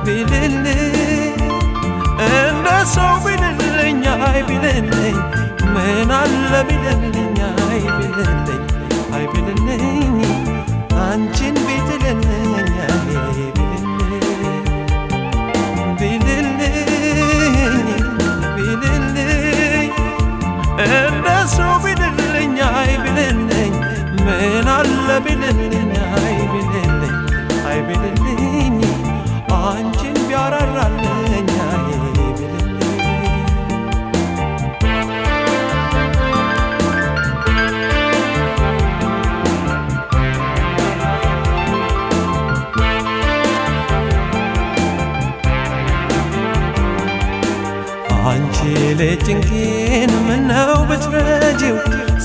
ቢልልኝ እንደ ሰው ቢልልኝ አይ ቢልልኝ ምን አለ ቢልልኝ አይ ቢልልኝ አይ ቢልልኝ አንቺን ቢትልልኝ አይ ቢልልኝ ቢልልኝ እንደ ሰው ቢልልኝ አይ ቢልልኝ ምን አለ ቢልልኝ አይ ቢልልኝ አይ ቢልልኝ አንቺን ቢያራራልኝ አይ አንቺ ለጭንቄን ምነው ብትረጂው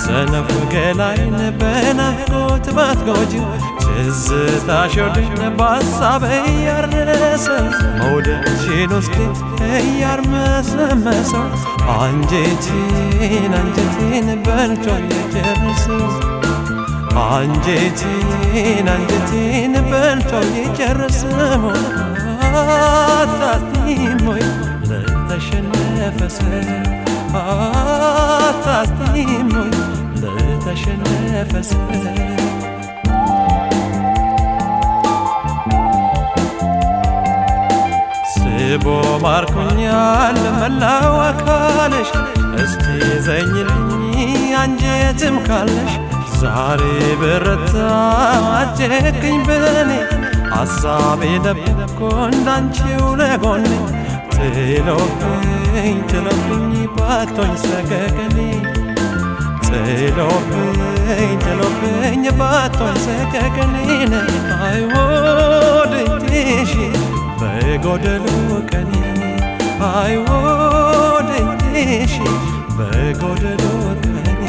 ሰነፉ ገላይን በናፍቆት ባትጎጂው ትዝታሽ ወደነ በሐሳብ እያረሰ መውደድሽን ውስጤ እያርመሰመሰው አንጀቴን በልቶ የጨረሰው አንጀቴን በልቶ የጨረሰው አታስቲም ወይ ለተሸነፈ ሰው አታስቲም ወይ ለተሸነፈ ሰው ስቦ ማርኮኛል መላው አካልሽ እስቲ ዘኝልኝ አንጀትም ካለሽ ዛሬ በረታ አጨክኝ በኔ ሐሳቤ ደብቆ እንዳንቺው ለጎኔ ጥሎብኝ ባቶኝ ሰቀቀኔ ጥሎብኝ ባቶኝ ሰቀቀኔን አይወድሽ በጎደሉ ቀኔ አይወድሽ በጎደሉ ቀኔ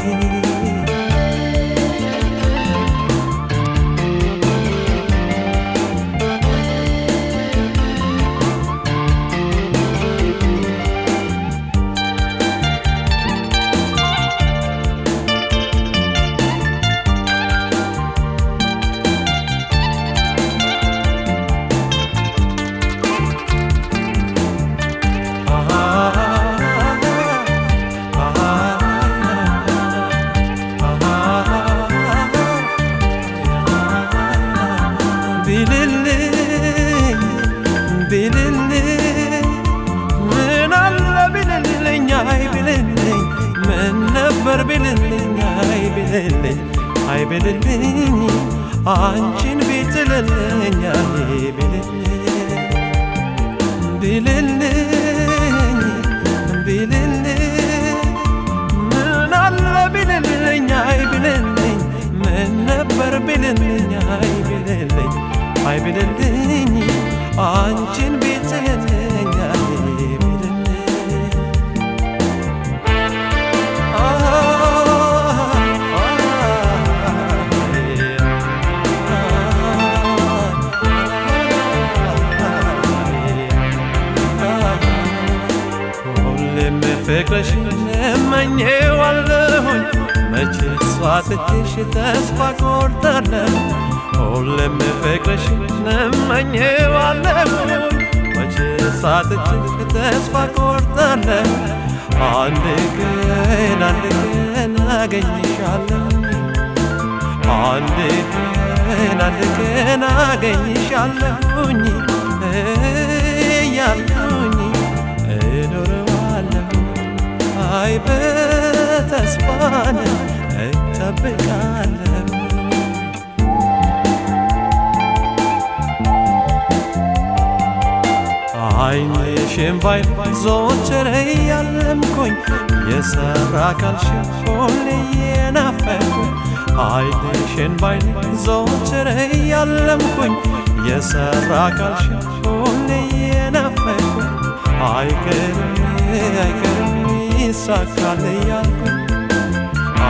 ቢልልኝ ምን አለ ቢልልኝ አይ ቢልልኝ ምን ነበር ቢልልኝ አይ ቢልልኝ አይ ቢልልኝ አንቺን ቢትልልኝ አይ ቢልልኝ ምን አለ ቢልልኝ አይ ቢልልኝ ምን ነበር ቢልልኝ አይ ቢልልኝ አይ ቢልልኝ አንቺን ቢትልልኝ አይ ቢልልኝ ሁሌም ፍቅርሽን እመኘዋለሁኝ መቼ ሷትሽ ተስፋ ቆርጣለሁ ሁሌም ፍቅርሽን እመኘዋለሁ መቼ ሳትችል ተስፋ ቆርጣለሁ አንድ ቀን አገኝሻለሁ አንድ ቀን አገኝሻለሁኝ እያልኩኝ እኖረዋለሁ አይ በተስፋን እጠብቃለሁ ዓይንሽን ባይን ዘወትር እያለምኩኝ የሰራ አካልሽን ሁሌ እየናፈቅኩኝ ዓይንሽን ባይን ዘወትር እያለምኩኝ የሰራ አካልሽን ሁሌ እየናፈቅኩኝ አይቀርም ይሳካል እያልኩኝ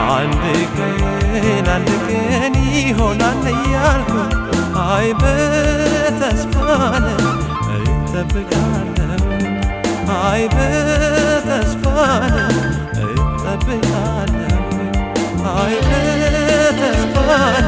አንድ ቀን ይሆናል እያልኩኝ አይ በተስፋን እጠብቃለሁ አይ በተስፋን እጠብቃለሁ አይ በተስፋን